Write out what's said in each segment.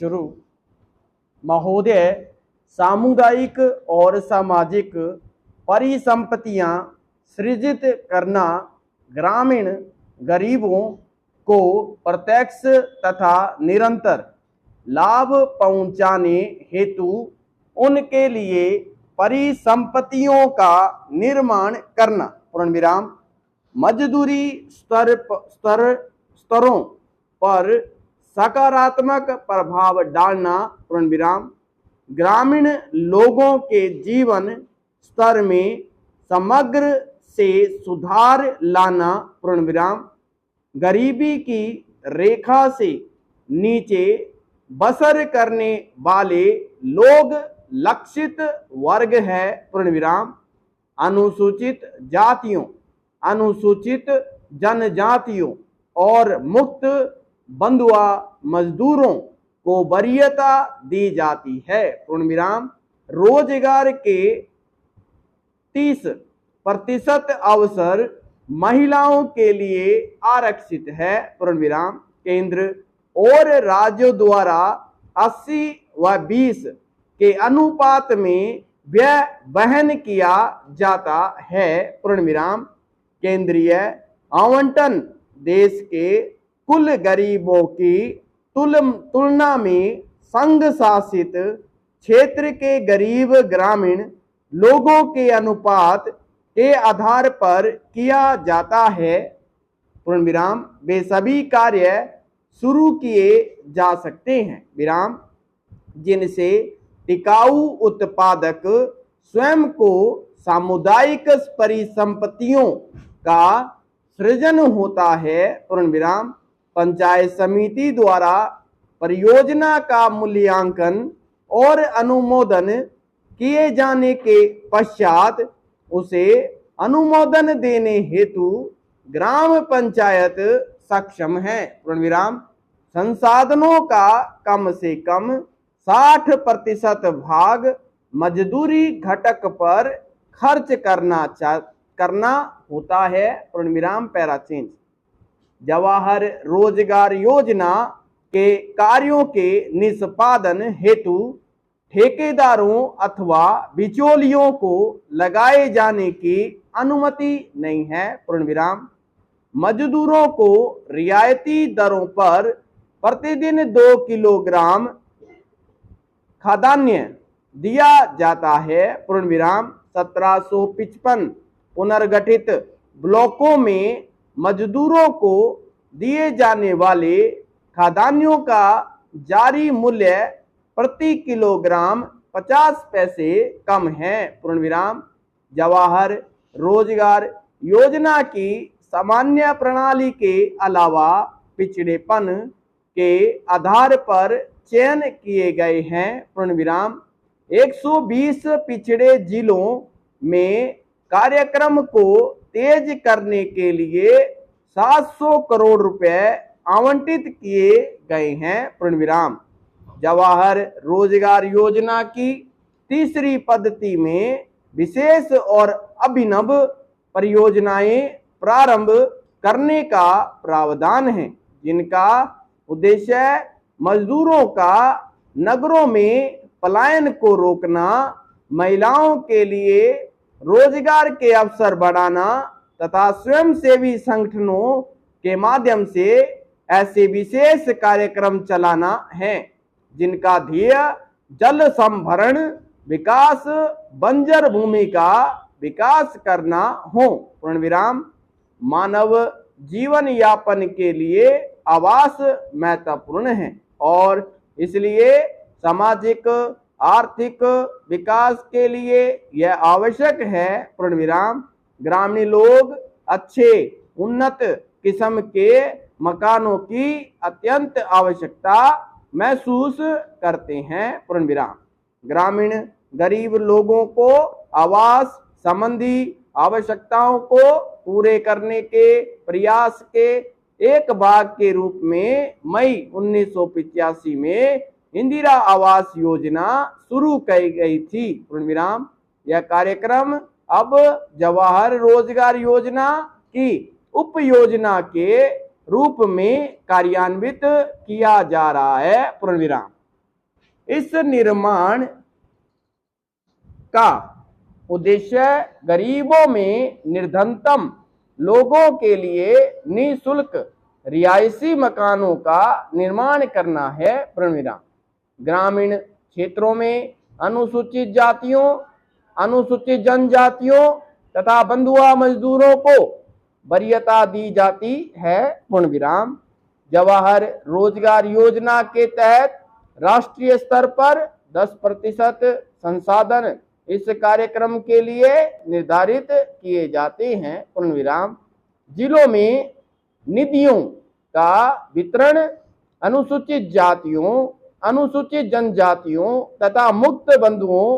शुरू। महोदय, सामुदायिक और सामाजिक परिसंपत्तियां सृजित करना ग्रामीण गरीबों को प्रत्यक्ष तथा निरंतर लाभ पहुंचाने हेतु उनके लिए परिसंपत्तियों का निर्माण करना पूर्ण विराम, मजदूरी स्तरों पर सकारात्मक प्रभाव डालना पूर्ण विराम, ग्रामीण लोगों के जीवन स्तर में समग्र से सुधार लाना पूर्ण विराम, गरीबी की रेखा से नीचे बसर करने वाले लोग लक्षित वर्ग है पूर्ण विराम, अनुसूचित जातियों, अनुसूचित जनजातियों और मुक्त बंधुआ मजदूरों को वरीयता दी जाती है पूर्ण विराम, रोजगार के 30% अवसर महिलाओं के लिए आरक्षित है पूर्ण विराम, केंद्र और राज्यों द्वारा 80 व 20 के अनुपात में व्यय वहन किया जाता है पूर्ण विराम, केंद्रीय आवंटन देश के कुल गरीबों की तुलना में संघ शासित क्षेत्र के गरीब ग्रामीण लोगों के अनुपात के आधार पर किया जाता है पूर्ण विराम, वे सभी कार्य शुरू किए जा सकते हैं विराम जिनसे टिकाऊ उत्पादक स्वयं को सामुदायिक परिसंपत्तियों का सृजन होता है पूर्ण विराम, पंचायत समिति द्वारा परियोजना का मूल्यांकन और अनुमोदन किए जाने के पश्चात उसे अनुमोदन देने हेतु ग्राम पंचायत सक्षम है पूर्ण विराम, संसाधनों का कम से कम 60% भाग मजदूरी घटक पर खर्च करना होता है पूर्ण विराम, पैरा चेंज। जवाहर रोजगार योजना के कार्यों के निष्पादन हेतु ठेकेदारों अथवा बिचौलियों को लगाए जाने की अनुमति नहीं है पूर्ण विराम, मजदूरों को रियायती दरों पर प्रतिदिन 2 किलोग्राम खाद्यान्न दिया जाता है पूर्ण विराम, 1755 पुनर्गठित ब्लॉकों में मजदूरों को दिए जाने वाले खाद्यान्नों का जारी मूल्य प्रति किलोग्राम 50 पैसे कम है पूर्ण विराम, जवाहर रोजगार योजना की सामान्य प्रणाली के अलावा पिछड़ेपन के आधार पर चयन किए गए हैं पूर्ण विराम, 120 पिछड़े जिलों में कार्यक्रम को तेज करने के लिए 700 करोड़ रुपए आवंटित किए गए हैं पूर्ण विराम, जवाहर रोजगार योजना की तीसरी पद्धति में विशेष और अभिनव परियोजनाएं प्रारंभ करने का प्रावधान है जिनका उद्देश्य मजदूरों का नगरों में पलायन को रोकना, महिलाओं के लिए रोजगार के अवसर बढ़ाना तथा स्वयंसेवी संगठनों के माध्यम से ऐसे विशेष कार्यक्रम चलाना है जिनका ध्येय जल संभरण विकास, बंजर भूमि का विकास करना हो पूर्ण विराम, मानव जीवन यापन के लिए आवास महत्वपूर्ण है और इसलिए सामाजिक आर्थिक विकास के लिए यह आवश्यक है पूर्ण विराम, ग्रामीण लोग अच्छे उन्नत किस्म के मकानों की अत्यंत आवश्यकता महसूस करते हैं पूर्ण विराम, ग्रामीण गरीब लोगों को आवास संबंधी आवश्यकताओं को पूरे करने के प्रयास के एक भाग के रूप में मई 1985 में इंदिरा आवास योजना शुरू की गई थी पूर्ण विराम, यह कार्यक्रम अब जवाहर रोजगार योजना की उप योजना के रूप में कार्यान्वित किया जा रहा है पूर्ण विराम। इस निर्माण का उद्देश्य गरीबों में निर्धनतम लोगों के लिए निःशुल्क रिहायशी मकानों का निर्माण करना है। पूर्णविराम। ग्रामीण क्षेत्रों में अनुसूचित जातियों, अनुसूचित जनजातियों तथा बंधुआ मजदूरों को वरीयता दी जाती है। पूर्णविराम। जवाहर रोजगार योजना के तहत राष्ट्रीय स्तर पर 10% संसाधन इस कार्यक्रम के लिए निर्धारित किए जाते हैं। पूर्णविराम। जिलों में निधियों का वितरण अनुसूचित जातियों, अनुसूचित जनजातियों तथा मुक्त बंधुओं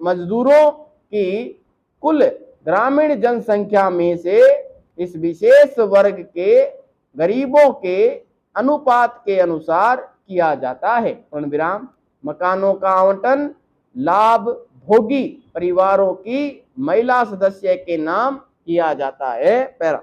मजदूरों की कुल ग्रामीण जनसंख्या में से इस विशेष वर्ग के गरीबों के अनुपात के अनुसार किया जाता है। पूर्णविराम। मकानों का आवंटन लाभ भोगी परिवारों की महिला सदस्य के नाम किया जाता है। पैरा।